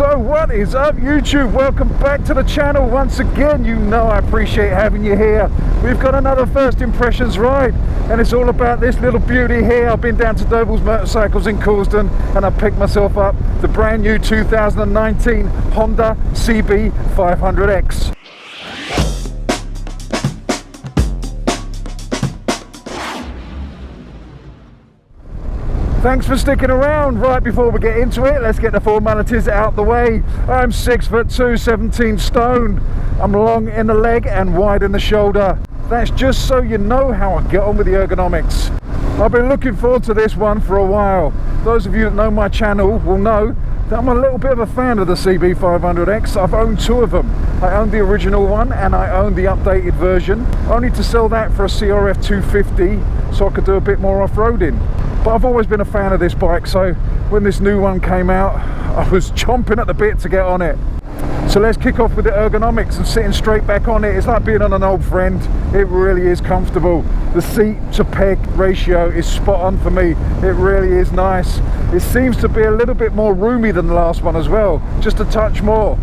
So what is up, YouTube? Welcome back to the channel once again. You know I appreciate having you here. We've got another first impressions ride, and it's all about this little beauty here. I've been down to Doble's Motorcycles in Coulsdon, and I picked myself up the brand new 2019 Honda CB500X. Thanks for sticking around. Right before we get into it, let's get the formalities out the way. I'm 6'2", 17 stone. I'm long in the leg and wide in the shoulder. That's just so you know how I get on with the ergonomics. I've been looking forward to this one for a while. Those of you that know my channel will know that I'm a little bit of a fan of the CB500X. I've owned two of them. I owned the original one and I owned the updated version, only to sell that for a CRF 250 so I could do a bit more off-roading. But I've always been a fan of this bike, so when this new one came out, I was chomping at the bit to get on it. So let's kick off with the ergonomics and sitting straight back on it. It's like being on an old friend. It really is comfortable. The seat to peg ratio is spot on for me. It really is nice. It seems to be a little bit more roomy than the last one as well, just a touch more.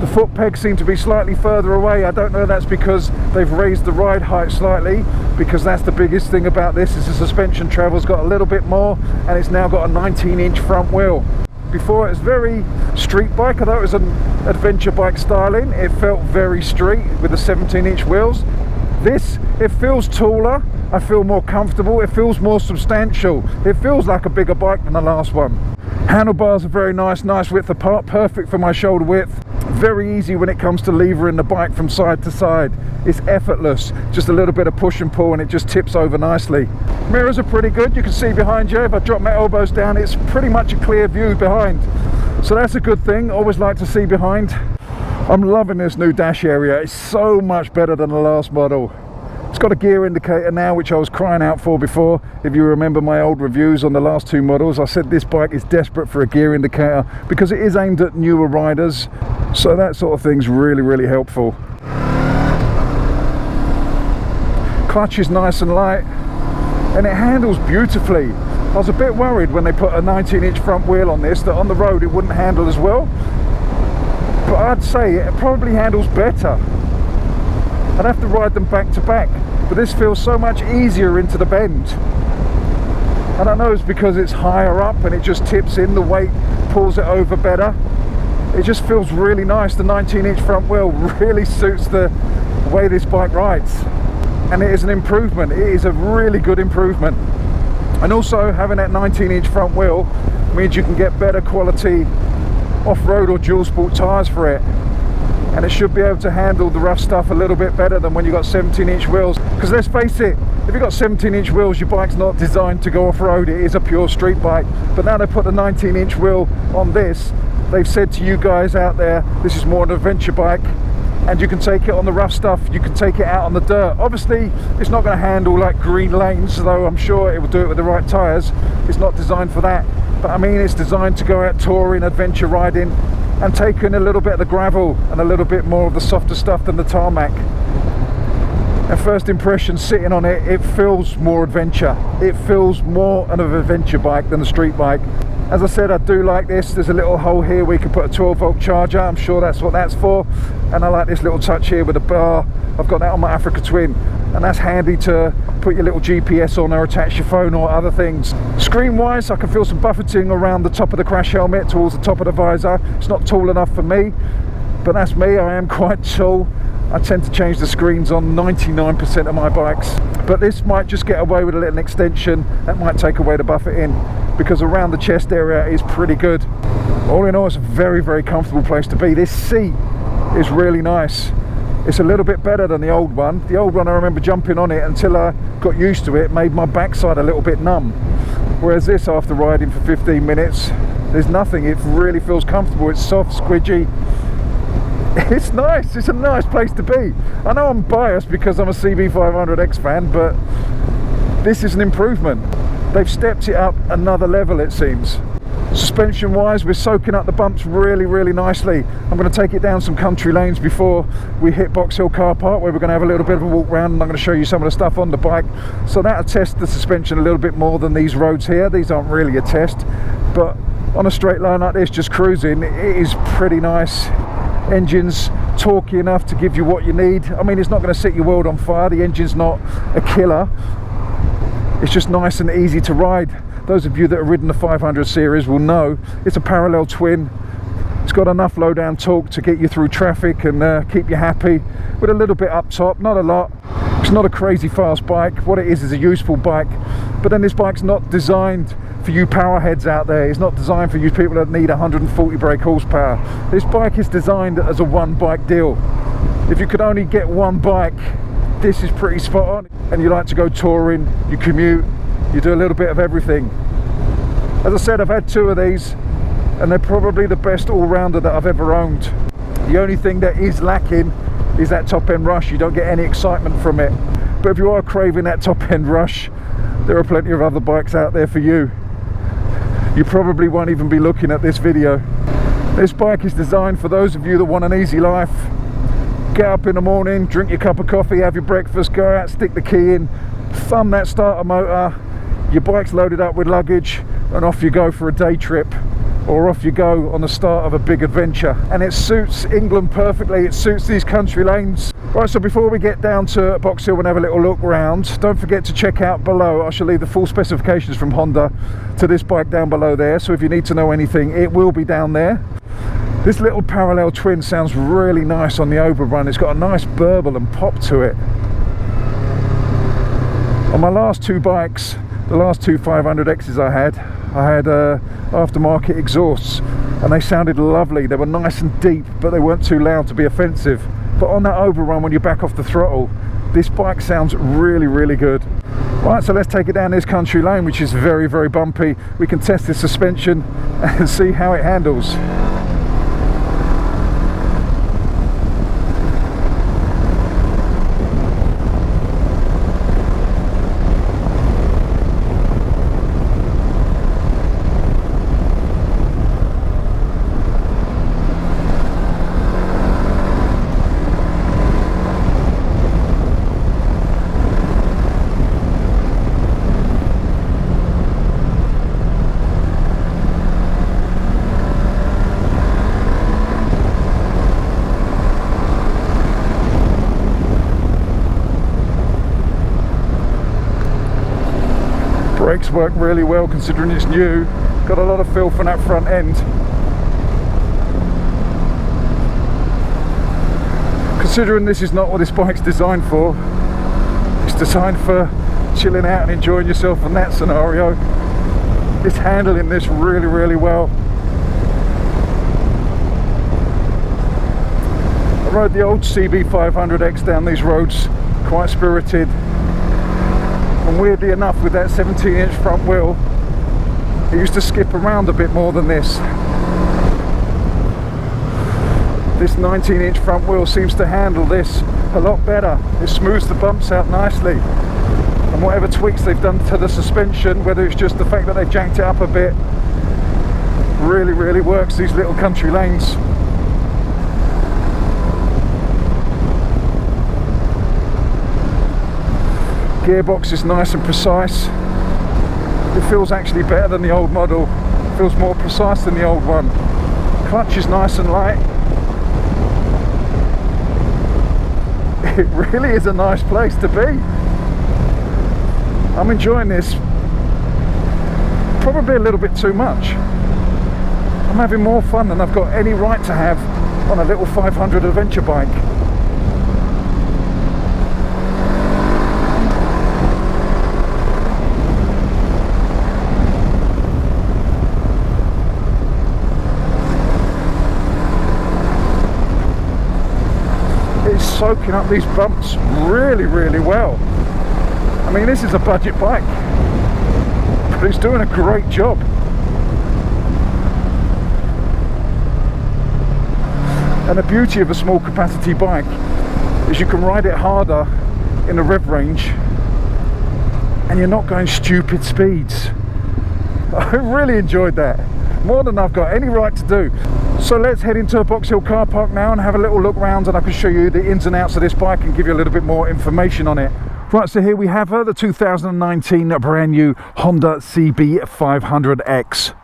The foot pegs seem to be slightly further away. I don't know if that's because they've raised the ride height slightly, because that's the biggest thing about this is the suspension travel's got a little bit more, and it's now got a 19-inch front wheel. Before it was very street bike, although it was an adventure bike styling, it felt very street with the 17-inch wheels. This, it feels taller, I feel more comfortable, it feels more substantial. It feels like a bigger bike than the last one. Handlebars are very nice width apart, perfect for my shoulder width. Very easy when it comes to levering the bike from side to side. It's effortless, just a little bit of push and pull and it just tips over nicely. Mirrors are pretty good, you can see behind you. If I drop my elbows down, it's pretty much a clear view behind. So that's a good thing, always like to see behind. I'm loving this new dash area, it's so much better than the last model. It's got a gear indicator now, which I was crying out for before. If you remember my old reviews on the last two models, I said this bike is desperate for a gear indicator because it is aimed at newer riders. So that sort of thing's really, really helpful. Clutch is nice and light and it handles beautifully. I was a bit worried when they put a 19-inch front wheel on this that on the road it wouldn't handle as well. But I'd say it probably handles better. I'd have to ride them back to back, but this feels so much easier into the bend. I don't know, it's because it's higher up and it just tips in, the weight pulls it over better. It just feels really nice. The 19-inch front wheel really suits the way this bike rides, and it is an improvement. It is a really good improvement. And also having that 19-inch front wheel means you can get better quality off-road or dual sport tyres for it. And it should be able to handle the rough stuff a little bit better than when you've got 17-inch wheels. Because let's face it, if you've got 17-inch wheels, your bike's not designed to go off-road. It is a pure street bike. But now they put the 19-inch wheel on this, they've said to you guys out there, this is more an adventure bike, and you can take it on the rough stuff, you can take it out on the dirt. Obviously, it's not going to handle like green lanes, though I'm sure it will do it with the right tyres. It's not designed for that. But I mean, it's designed to go out touring, adventure riding, and taking a little bit of the gravel and a little bit more of the softer stuff than the tarmac. And first impression sitting on it, it feels more adventure. It feels more of an adventure bike than a street bike. As I said, I do like this. There's a little hole here where you can put a 12-volt charger. I'm sure that's what that's for. And I like this little touch here with a bar. I've got that on my Africa Twin, and that's handy to put your little GPS on or attach your phone or other things. Screen wise, I can feel some buffeting around the top of the crash helmet towards the top of the visor. It's not tall enough for me, but that's me. I am quite tall. I tend to change the screens on 99% of my bikes, but this might just get away with a little extension. That might take away the buffeting, because around the chest area is pretty good. All in all, it's a very, very comfortable place to be. This seat is really nice. It's a little bit better than the old one. The old one, I remember jumping on it until I got used to it, made my backside a little bit numb. Whereas this, after riding for 15 minutes, there's nothing. It really feels comfortable. It's soft, squidgy. It's nice. It's a nice place to be. I know I'm biased because I'm a CB500X fan, but this is an improvement. They've stepped it up another level, it seems. Suspension wise, we're soaking up the bumps really, really nicely. I'm going to take it down some country lanes before we hit Box Hill car park, where we're going to have a little bit of a walk around, and I'm going to show you some of the stuff on the bike. So that'll test the suspension a little bit more than these roads here. These aren't really a test, but on a straight line like this, just cruising, it is pretty nice. Engine's torquey enough to give you what you need. I mean, it's not going to set your world on fire. The engine's not a killer. It's just nice and easy to ride. Those of you that have ridden the 500 series will know it's a parallel twin. It's got enough low down torque to get you through traffic and keep you happy, with a little bit up top, not a lot. It's not a crazy fast bike. What it is a useful bike. But then this bike's not designed for you power heads out there. It's not designed for you people that need 140 brake horsepower. This bike is designed as a one bike deal. If you could only get one bike, this is pretty spot on. And you like to go touring, you commute, you do a little bit of everything. As I said, I've had 2 of these, and they're probably the best all-rounder that I've ever owned. The only thing that is lacking is that top end rush. You don't get any excitement from it. But if you are craving that top end rush, there are plenty of other bikes out there for you. You probably won't even be looking at this video. This bike is designed for those of you that want an easy life. Get up in the morning, drink your cup of coffee, have your breakfast, go out, stick the key in, thumb that starter motor, your bike's loaded up with luggage, and off you go for a day trip, or off you go on the start of a big adventure. And it suits England perfectly. It suits these country lanes. Right, so before we get down to Box Hill and have a little look round, don't forget to check out below. I shall leave the full specifications from Honda to this bike down below there, so if you need to know anything, it will be down there. This little parallel twin sounds really nice on the overrun. It's got a nice burble and pop to it. On my last 2 bikes, the last 2 500Xs I had aftermarket exhausts, and they sounded lovely. They were nice and deep, but they weren't too loud to be offensive. But on that overrun, when you back off the throttle, this bike sounds really, really good. Right, so let's take it down this country lane, which is very, very bumpy. We can test the suspension and see how it handles. Brakes work really well considering it's new. Got a lot of feel from that front end. Considering this is not what this bike's designed for, it's designed for chilling out and enjoying yourself in that scenario. It's handling this really, really well. I rode the old CB500X down these roads, quite spirited. And weirdly enough, with that 17-inch front wheel, it used to skip around a bit more than this. This 19-inch front wheel seems to handle this a lot better. It smooths the bumps out nicely. And whatever tweaks they've done to the suspension, whether it's just the fact that they've janked it up a bit, really, really works these little country lanes. Gearbox is nice and precise. It feels actually better than the old model. It feels more precise than the old one. Clutch is nice and light. It really is a nice place to be. I'm enjoying this probably a little bit too much. I'm having more fun than I've got any right to have on a little 500 adventure bike. Soaking up these bumps really, really well. I mean, this is a budget bike, but it's doing a great job. And the beauty of a small capacity bike is you can ride it harder in the rev range and you're not going stupid speeds. I really enjoyed that, more than I've got any right to do. So let's head into a Box Hill car park now and have a little look round, and I can show you the ins and outs of this bike and give you a little bit more information on it. Right, so here we have the 2019 brand new Honda CB500X.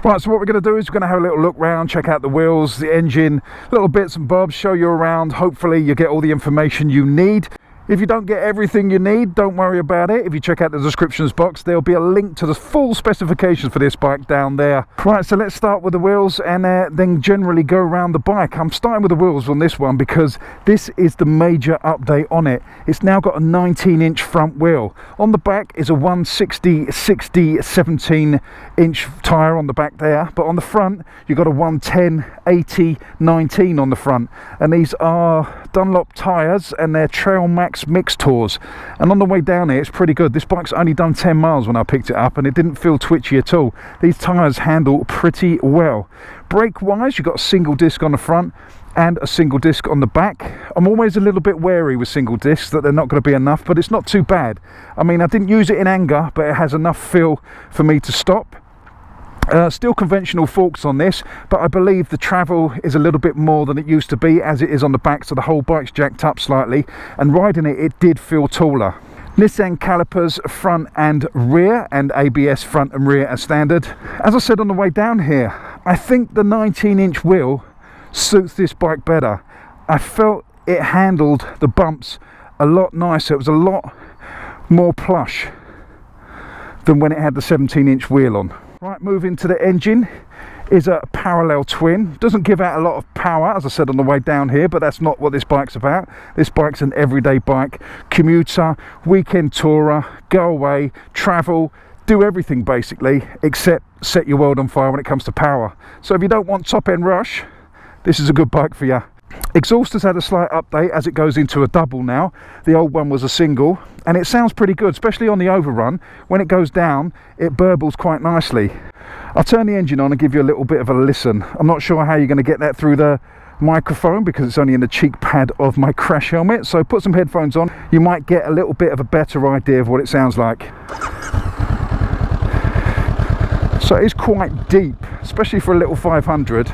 Right, so what we're going to do is we're going to have a little look round, check out the wheels, the engine, little bits and bobs, show you around. Hopefully you get all the information you need. If you don't get everything you need, don't worry about it. If you check out the descriptions box, there'll be a link to the full specifications for this bike down there. Right, so let's start with the wheels and then generally go around the bike. I'm starting with the wheels on this one because this is the major update on it. It's now got a 19-inch front wheel. On the back is a 160/60 17-inch tyre on the back there, but on the front you've got a 110/80 19 on the front, and these are Dunlop tyres and they're Trail Max Mix Tours, and on the way down here it's pretty good. This bike's only done 10 miles when I picked it up and it didn't feel twitchy at all. These tyres handle pretty well. Brake wise, you've got a single disc on the front and a single disc on the back. I'm always a little bit wary with single discs that they're not going to be enough, but it's not too bad. I mean, I didn't use it in anger, but it has enough feel for me to stop. Still conventional forks on this, but I believe the travel is a little bit more than it used to be as it is on the back, so the whole bike's jacked up slightly, and riding it did feel taller. Nissan calipers front and rear, and ABS front and rear as standard. As I said on the way down here, I think the 19-inch wheel suits this bike better. I felt it handled the bumps a lot nicer. It was a lot more plush than when it had the 17-inch wheel on. Right, moving to the engine is a parallel twin. Doesn't give out a lot of power, as I said on the way down here, but that's not what this bike's about. This bike's an everyday bike, commuter, weekend tourer, go away, travel, do everything basically except set your world on fire when it comes to power. So if you don't want top end rush, this is a good bike for you. Exhaust has had a slight update as it goes into a double now. The old one was a single, and it sounds pretty good, especially on the overrun. When it goes down, it burbles quite nicely. I'll turn the engine on and give you a little bit of a listen. I'm not sure how you're going to get that through the microphone because it's only in the cheek pad of my crash helmet, so put some headphones on. You might get a little bit of a better idea of what it sounds like. So it's quite deep, especially for a little 500.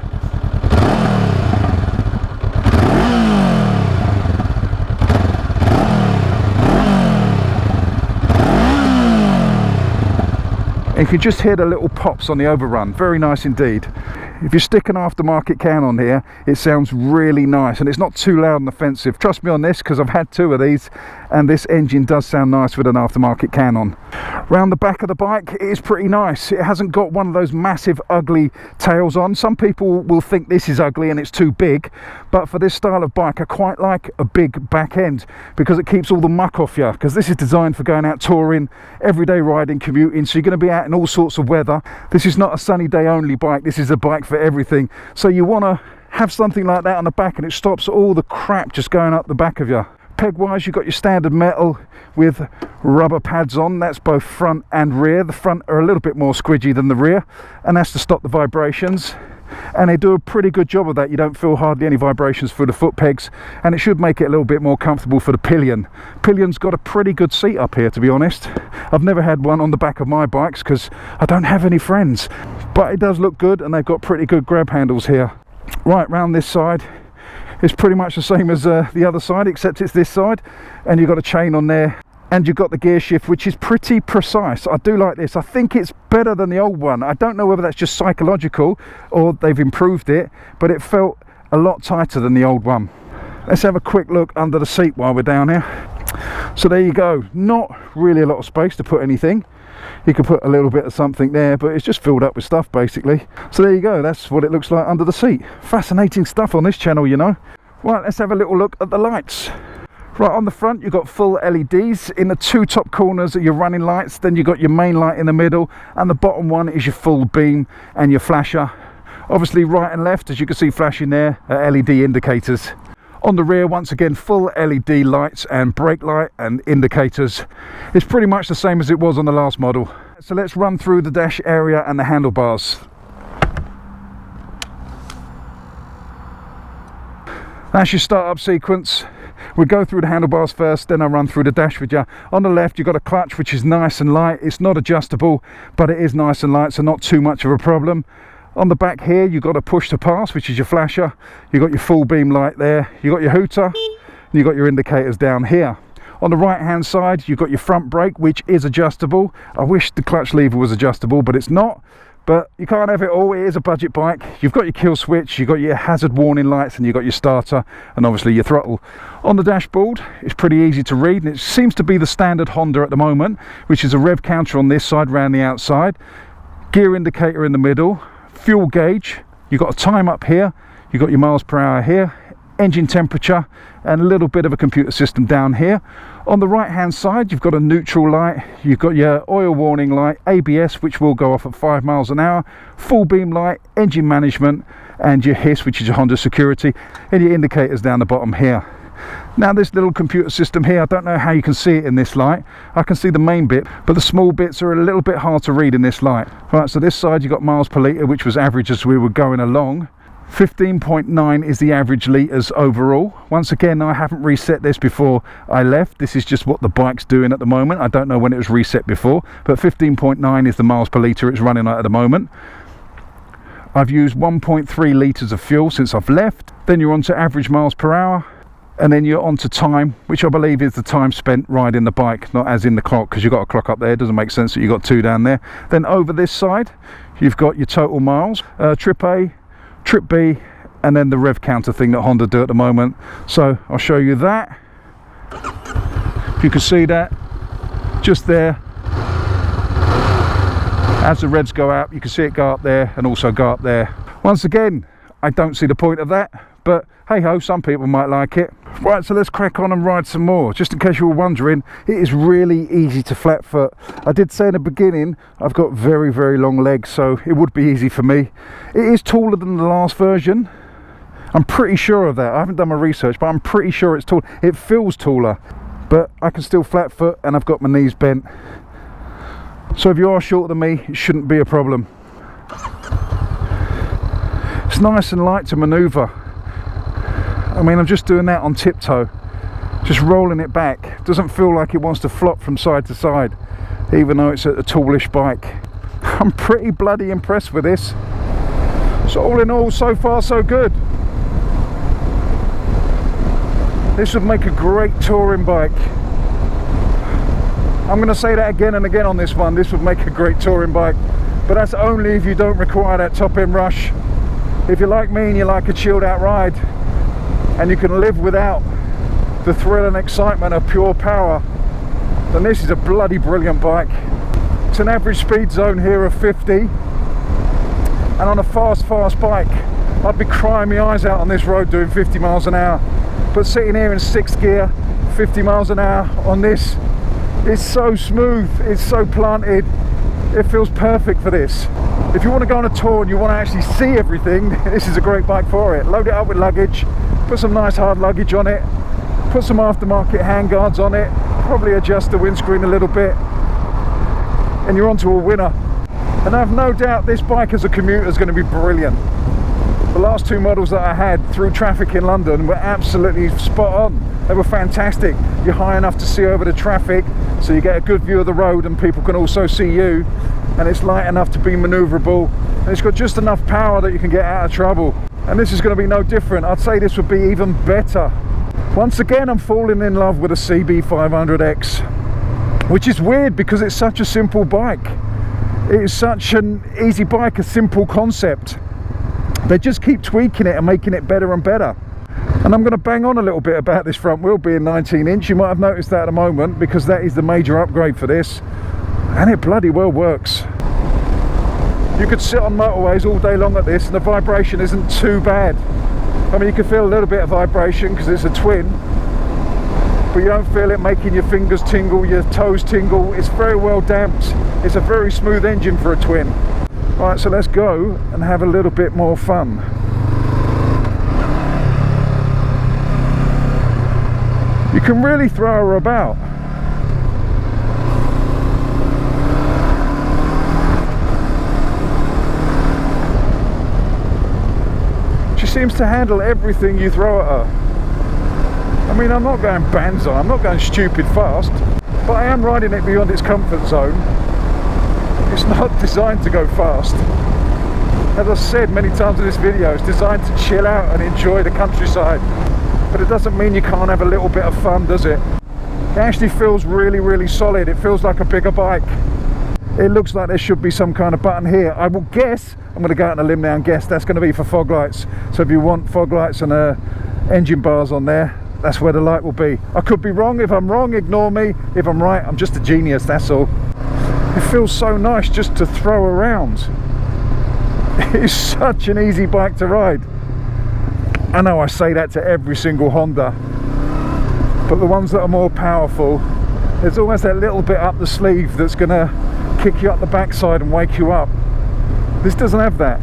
You can just hear the little pops on the overrun. Very nice indeed. If you stick an aftermarket can on here, it sounds really nice and it's not too loud and offensive. Trust me on this because I've had two of these and this engine does sound nice with an aftermarket can on. Round the back of the bike, it is pretty nice. It hasn't got one of those massive ugly tails on. Some people will think this is ugly and it's too big, but for this style of bike I quite like a big back end because it keeps all the muck off you, because this is designed for going out touring, everyday riding, commuting, so you're going to be out in all sorts of weather. This is not a sunny day only bike, this is a bike for everything, so you want to have something like that on the back and it stops all the crap just going up the back of you. Peg wise, you've got your standard metal with rubber pads on. That's both front and rear. The front are a little bit more squidgy than the rear, and that's to stop the vibrations, and they do a pretty good job of that. You don't feel hardly any vibrations through the foot pegs, and it should make it a little bit more comfortable for the pillion. Pillion's got a pretty good seat up here, to be honest. I've never had one on the back of my bikes because I don't have any friends, but it does look good, and they've got pretty good grab handles here. Right, round this side, it's pretty much the same as the other side, except it's this side, and you've got a chain on there, and you've got the gear shift, which is pretty precise. I do like this. I think it's better than the old one. I don't know whether that's just psychological or they've improved it, but it felt a lot tighter than the old one. Let's have a quick look under the seat while we're down here. So there you go. Not really a lot of space to put anything. You could put a little bit of something there, but it's just filled up with stuff basically. So there you go, that's what it looks like under the seat. Fascinating stuff on this channel, you know. Right, let's have a little look at the lights. Right, on the front you've got full LEDs. In the two top corners are your running lights, then you've got your main light in the middle, and the bottom one is your full beam and your flasher. Obviously right and left, as you can see flashing there, are LED indicators. On the rear, once again, full LED lights and brake light and indicators. It's pretty much the same as it was on the last model. So let's run through the dash area and the handlebars. That's your start-up sequence. We'll go through the handlebars first, then I'll run through the dash with you. On the left, you've got a clutch, which is nice and light. It's not adjustable, but it is nice and light, so not too much of a problem. On the back here, you've got a push to pass, which is your flasher. You've got your full beam light there. You've got your hooter, and you've got your indicators down here. On the right hand side, you've got your front brake, which is adjustable. I wish the clutch lever was adjustable, but it's not. But you can't have it all. It is a budget bike. You've got your kill switch, you've got your hazard warning lights, and you've got your starter, and obviously your throttle. On the dashboard, it's pretty easy to read, and it seems to be the standard Honda at the moment, which is a rev counter on this side, round the outside, gear indicator in the middle, fuel gauge. You've got a time up here, you've got your miles per hour here, engine temperature, and a little bit of a computer system down here. On the right hand side, you've got a neutral light, you've got your oil warning light, ABS, which will go off at 5 miles an hour, full beam light, engine management, and your HISS, which is your Honda security, and your indicators down the bottom here. Now this little computer system here, I don't know how you can see it in this light. I can see the main bit, but the small bits are a little bit hard to read in this light. Right, so this side you've got miles per litre, which was average as we were going along. 15.9 is the average litres overall. Once again, I haven't reset this before I left. This is just what the bike's doing at the moment. I don't know when it was reset before, but 15.9 is the miles per litre it's running at the moment. I've used 1.3 litres of fuel since I've left. Then you're on to average miles per hour, and then you're on to time, which I believe is the time spent riding the bike, not as in the clock, because you've got a clock up there. It doesn't make sense that you've got 2 down there. Then over this side, you've got your total miles, trip A, trip B, and then the rev counter thing that Honda do at the moment. So I'll show you that. If you can see that just there, as the revs go up, you can see it go up there and also go up there. Once again, I don't see the point of that, but hey ho, some people might like it. Right, so let's crack on and ride some more. Just in case you were wondering, it is really easy to flat foot. I did say in the beginning I've got very, very long legs, so it would be easy for me. It is taller than the last version. I'm pretty sure of that. I haven't done my research, but I'm pretty sure it's tall. It feels taller, but I can still flat foot, and I've got my knees bent. So if you are shorter than me, it shouldn't be a problem. It's nice and light to maneuver. I mean, I'm just doing that on tiptoe, just rolling it back. Doesn't feel like it wants to flop from side to side, even though it's a tallish bike. I'm pretty bloody impressed with this. So all in all, so far so good. This would make a great touring bike. I'm going to say that again and again on this one. This would make a great touring bike, but that's only if you don't require that top end rush. If you're like me and you like a chilled out ride, and you can live without the thrill and excitement of pure power, then this is a bloody brilliant bike. It's an average speed zone here of 50, and on a fast bike I'd be crying my eyes out on this road doing 50 miles an hour, but sitting here in 6th gear 50 miles an hour on this, it's so smooth, it's so planted, it feels perfect for this. If you want to go on a tour and you want to actually see everything, this is a great bike for it. Load it up with luggage, put some nice hard luggage on it, put some aftermarket handguards on it, probably adjust the windscreen a little bit, and you're onto a winner. And I have no doubt this bike as a commuter is going to be brilliant. The last 2 models that I had through traffic in London were absolutely spot on. They were fantastic. You're high enough to see over the traffic, so you get a good view of the road and people can also see you, and it's light enough to be manoeuvrable, and it's got just enough power that you can get out of trouble. And this is going to be no different. I'd say this would be even better. Once again, I'm falling in love with a CB500X, which is weird because it's such a simple bike. It is such an easy bike, a simple concept. They just keep tweaking it and making it better and better. And I'm going to bang on a little bit about this front wheel being 19 inch. You might have noticed that at the moment, because that is the major upgrade for this, and it bloody well works. You could sit on motorways all day long at this and the vibration isn't too bad. I mean, you can feel a little bit of vibration because it's a twin, but you don't feel it making your fingers tingle, your toes tingle. It's very well damped. It's a very smooth engine for a twin. Right, so let's go and have a little bit more fun. You can really throw her about. She seems to handle everything you throw at her. I mean, I'm not going banzai, I'm not going stupid fast, but I am riding it beyond its comfort zone. It's not designed to go fast. As I've said many times in this video, it's designed to chill out and enjoy the countryside. But it doesn't mean you can't have a little bit of fun, does it? It actually feels really, really solid. It feels like a bigger bike. It looks like there should be some kind of button here. I will guess, I'm going to go out on a limb now and guess that's going to be for fog lights. So if you want fog lights and engine bars on there, that's where the light will be. I could be wrong. If I'm wrong, ignore me. If I'm right, I'm just a genius, that's all. It feels so nice just to throw around. It's such an easy bike to ride. I know I say that to every single Honda, but the ones that are more powerful, there's always that little bit up the sleeve that's going to kick you up the backside and wake you up. This doesn't have that.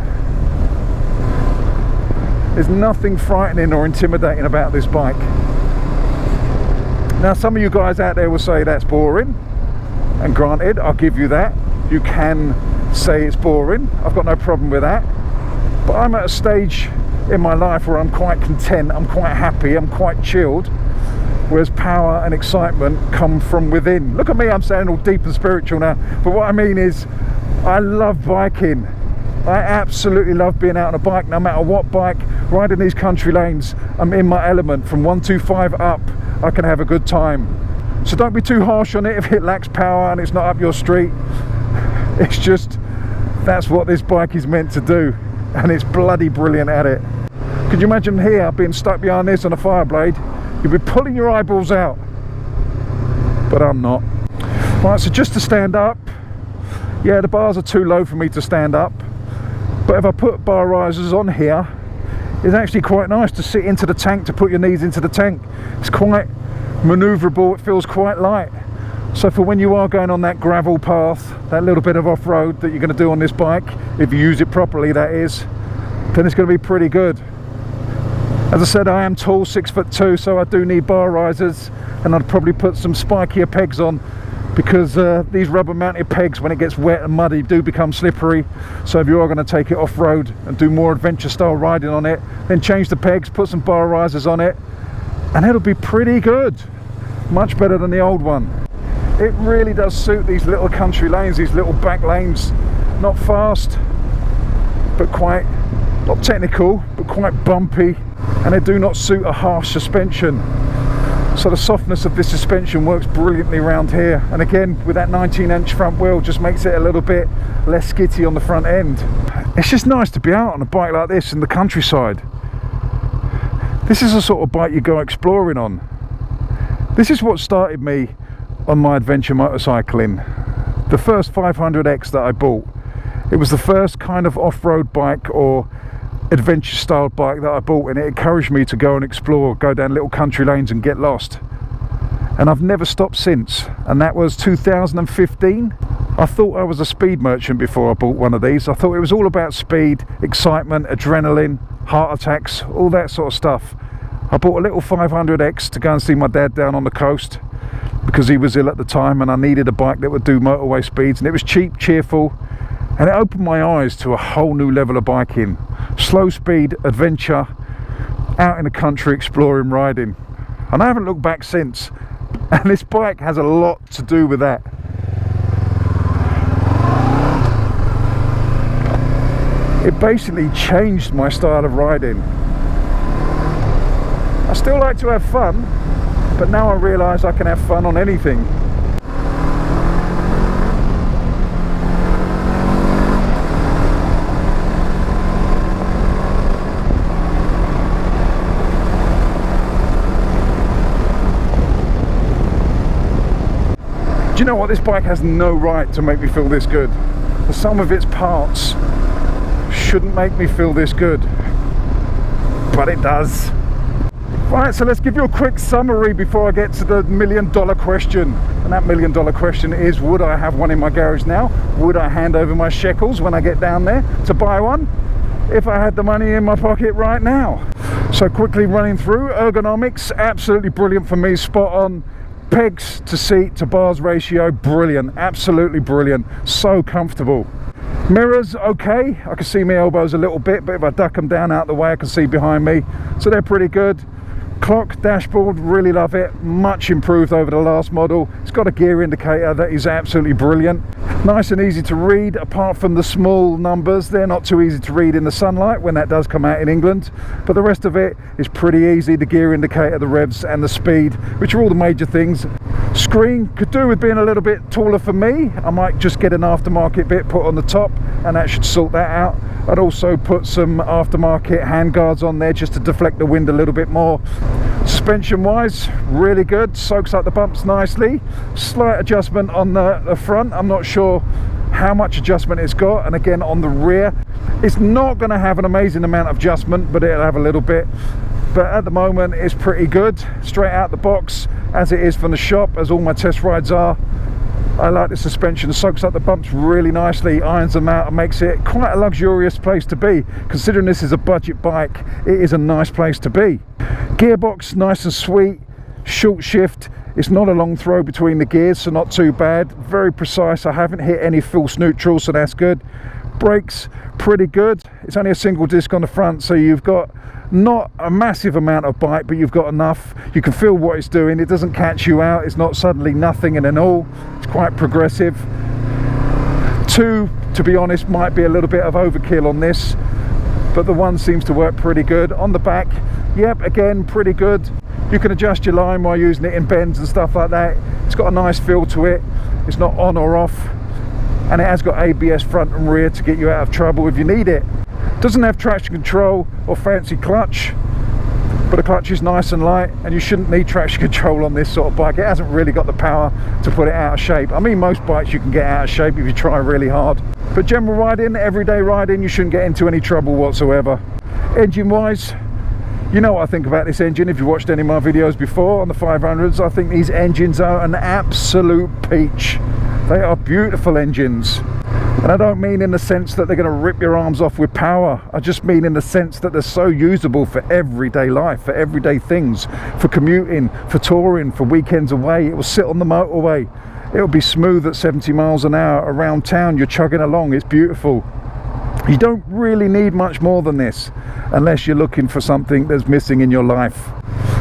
There's nothing frightening or intimidating about this bike. Now, some of you guys out there will say that's boring, and granted, I'll give you that. You can say it's boring. I've got no problem with that. But I'm at a stage in my life where I'm quite content, I'm quite happy, I'm quite chilled, whereas power and excitement come from within. Look at me, I'm sounding all deep and spiritual now, but what I mean is I love biking. I absolutely love being out on a bike, no matter what bike. Riding these country lanes, I'm in my element. From 125 up, I can have a good time. So don't be too harsh on it if it lacks power and it's not up your street. It's just, that's what this bike is meant to do, and it's bloody brilliant at it. Could you imagine here being stuck behind this on a fire blade? You'd be pulling your eyeballs out, but I'm not. Right, so just to stand up, yeah, the bars are too low for me to stand up, but if I put bar risers on here, it's actually quite nice to sit into the tank, to put your knees into the tank. It's quite manoeuvrable, it feels quite light. So for when you are going on that gravel path, that little bit of off-road that you're going to do on this bike, if you use it properly that is, then it's going to be pretty good. As I said, I am tall, 6'2", so I do need bar risers, and I'd probably put some spikier pegs on, because these rubber mounted pegs, when it gets wet and muddy, do become slippery. So if you are going to take it off-road and do more adventure style riding on it, then change the pegs, put some bar risers on it, and it'll be pretty good. Much better than the old one. It really does suit these little country lanes, these little back lanes. Not fast, but quite, not technical, but quite bumpy, and they do not suit a harsh suspension. So the softness of this suspension works brilliantly around here, and again with that 19-inch front wheel just makes it a little bit less skitty on the front end. It's just nice to be out on a bike like this in the countryside. This is the sort of bike you go exploring on. This is what started me on my adventure motorcycling. The first 500X that I bought, it was the first kind of off-road bike or adventure style bike that I bought, and it encouraged me to go and explore, go down little country lanes and get lost. And I've never stopped since, and that was 2015. I thought I was a speed merchant before I bought one of these. I thought it was all about speed, excitement, adrenaline, heart attacks, all that sort of stuff. I bought a little 500X to go and see my dad down on the coast, because he was ill at the time and I needed a bike that would do motorway speeds, and it was cheap, cheerful, and it opened my eyes to a whole new level of biking. Slow speed, adventure, out in the country exploring, riding. And I haven't looked back since, and this bike has a lot to do with that. It basically changed my style of riding. I still like to have fun, but now I realise I can have fun on anything. Do you know what? This bike has no right to make me feel this good. The sum of its parts shouldn't make me feel this good, but it does. Right, so let's give you a quick summary before I get to the million-dollar question. And that million-dollar question is, would I have one in my garage now? Would I hand over my shekels when I get down there to buy one? If I had the money in my pocket right now. So quickly running through, ergonomics, absolutely brilliant for me, spot on. Pegs to seat to bars ratio, brilliant, absolutely brilliant, so comfortable. Mirrors, okay, I can see my elbows a little bit, but if I duck them down out the way I can see behind me, so they're pretty good. Clock, dashboard, really love it. Much improved over the last model. It's got a gear indicator that is absolutely brilliant. Nice and easy to read, apart from the small numbers. They're not too easy to read in the sunlight when that does come out in England. But the rest of it is pretty easy. The gear indicator, the revs and the speed, which are all the major things. Screen could do with being a little bit taller for me. I might just get an aftermarket bit put on the top and that should sort that out. I'd also put some aftermarket handguards on there just to deflect the wind a little bit more. Suspension wise, really good, soaks up the bumps nicely. Slight adjustment on the front. I'm not sure how much adjustment it's got, and again on the rear it's not going to have an amazing amount of adjustment, but it'll have a little bit. But at the moment it's pretty good, straight out the box, as it is from the shop, as all my test rides are. I like the suspension, soaks up the bumps really nicely, irons them out and makes it quite a luxurious place to be. Considering this is a budget bike, it is a nice place to be. Gearbox, nice and sweet, short shift. It's not a long throw between the gears, so not too bad. Very precise, I haven't hit any false neutral, so that's good. Brakes, pretty good. It's only a single disc on the front, so you've got not a massive amount of bite, but you've got enough. You can feel what it's doing. It doesn't catch you out. It's not suddenly nothing and then all. It's quite progressive. 2, to be honest, might be a little bit of overkill on this, but the 1 seems to work pretty good. On the back, yep, again, pretty good. You can adjust your line while using it in bends and stuff like that. It's got a nice feel to it. It's not on or off, and it has got ABS front and rear to get you out of trouble if you need it. Doesn't have traction control or fancy clutch, but the clutch is nice and light, and you shouldn't need traction control on this sort of bike. It hasn't really got the power to put it out of shape. I mean, most bikes you can get out of shape if you try really hard, but general riding, everyday riding, you shouldn't get into any trouble whatsoever. Engine wise, you know what I think about this engine if you watched any of my videos before on the 500s. I think these engines are an absolute peach. They are beautiful engines. And I don't mean in the sense that they're going to rip your arms off with power. I just mean in the sense that they're so usable for everyday life, for everyday things, for commuting, for touring, for weekends away. It will sit on the motorway. It will be smooth at 70 miles an hour around town. You're chugging along. It's beautiful. You don't really need much more than this unless you're looking for something that's missing in your life.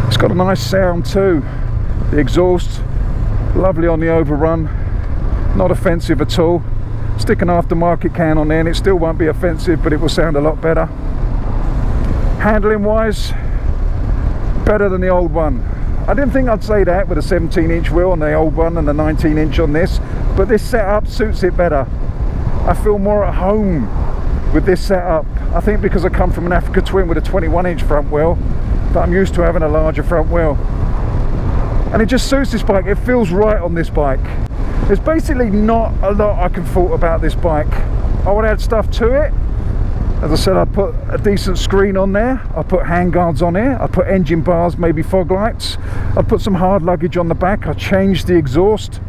It's got a nice sound too. The exhaust, lovely on the overrun, not offensive at all. Stick an aftermarket can on there and it still won't be offensive, but it will sound a lot better. Handling wise, better than the old one. I didn't think I'd say that with a 17-inch wheel on the old one and the 19-inch on this, but this setup suits it better. I feel more at home with this setup. I think because I come from an Africa Twin with a 21-inch front wheel, that I'm used to having a larger front wheel. And it just suits this bike. It feels right on this bike. There's basically not a lot I can fault about this bike. I would add stuff to it. As I said, I'd put a decent screen on there. I'd put handguards on here. I'd put engine bars, maybe fog lights. I'd put some hard luggage on the back. I'd change the exhaust.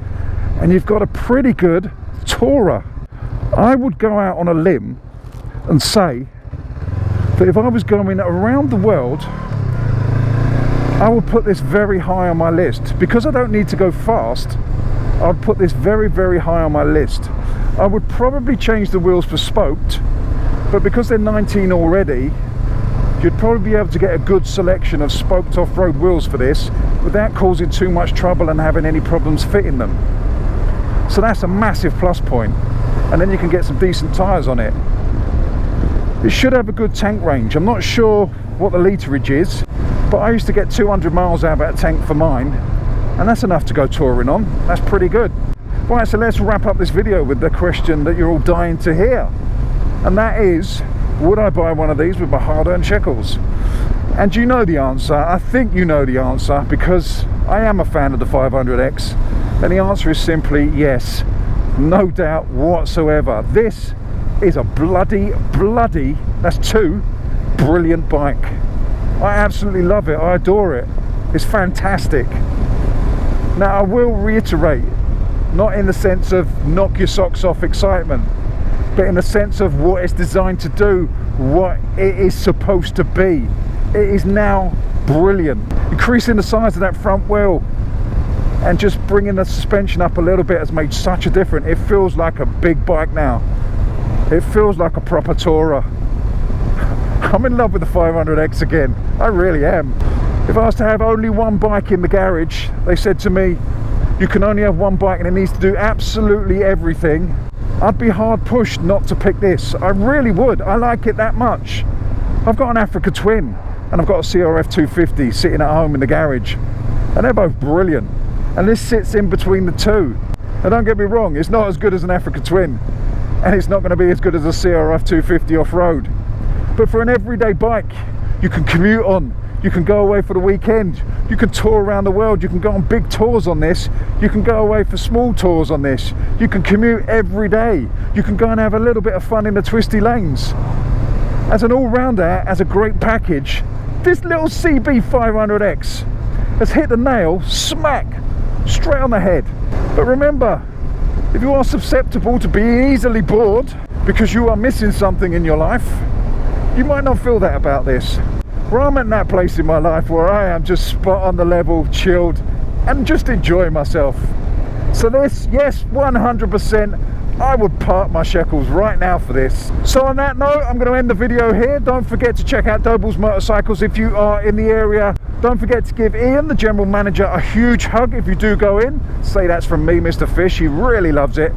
And you've got a pretty good tourer. I would go out on a limb and say that if I was going around the world, I would put this very high on my list. Because I don't need to go fast, I'd put this very, very high on my list. I would probably change the wheels for spoked, but because they're 19 already, you'd probably be able to get a good selection of spoked off-road wheels for this without causing too much trouble and having any problems fitting them. So that's a massive plus point. And then you can get some decent tyres on it. It should have a good tank range. I'm not sure what the literage is, but I used to get 200 miles out of that tank for mine, and that's enough to go touring on. That's pretty good. Right, so let's wrap up this video with the question that you're all dying to hear, and that is, would I buy one of these with my hard-earned shekels? And you know the answer. I think you know the answer, because I am a fan of the 500X, and the answer is simply yes, no doubt whatsoever. This is a bloody, that's 2, brilliant bike. I absolutely love it. I adore it. It's fantastic. Now, I will reiterate, not in the sense of knock your socks off excitement, but in the sense of what it's designed to do, what it is supposed to be. It is now brilliant. Increasing the size of that front wheel and just bringing the suspension up a little bit has made such a difference. It feels like a big bike now. It feels like a proper tourer. I'm in love with the 500X again. I really am. If I was to have only one bike in the garage, they said to me, you can only have one bike and it needs to do absolutely everything, I'd be hard pushed not to pick this. I really would. I like it that much. I've got an Africa Twin and I've got a CRF 250 sitting at home in the garage, and they're both brilliant, and this sits in between the two. And don't get me wrong, it's not as good as an Africa Twin, and it's not going to be as good as a CRF 250 off-road, but for an everyday bike you can commute on, you can go away for the weekend, you can tour around the world, you can go on big tours on this, you can go away for small tours on this, you can commute every day, you can go and have a little bit of fun in the twisty lanes. As an all-rounder, as a great package, this little CB500X has hit the nail smack straight on the head. But remember, if you are susceptible to being easily bored because you are missing something in your life, you might not feel that about this. Where I'm at that place in my life where I am just spot on the level, chilled, and just enjoying myself. So this, yes, 100%, I would park my shekels right now for this. So on that note, I'm going to end the video here. Don't forget to check out Doble's Motorcycles if you are in the area. Don't forget to give Ian, the general manager, a huge hug if you do go in. Say that's from me, Mr. Fish. He really loves it.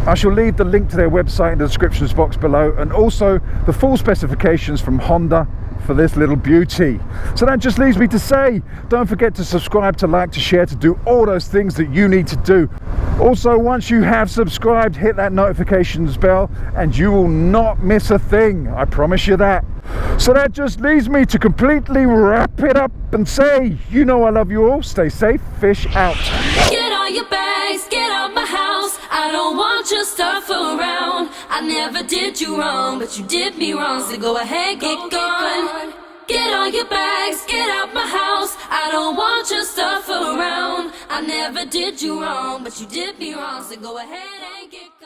I shall leave the link to their website in the descriptions box below, and also the full specifications from Honda for this little beauty. So that just leaves me to say, don't forget to subscribe, to like, to share, to do all those things that you need to do. Also, once you have subscribed, hit that notifications bell and you will not miss a thing, I promise you that. So that just leaves me to completely wrap it up and say, you know I love you all, stay safe, fish out. Get all your bags, get out my house, I don't want your stuff around. I never did you wrong, but you did me wrong, so go ahead, get gone. Get all your bags, get out my house, I don't want your stuff around. I never did you wrong, but you did me wrong, so go ahead and get gone.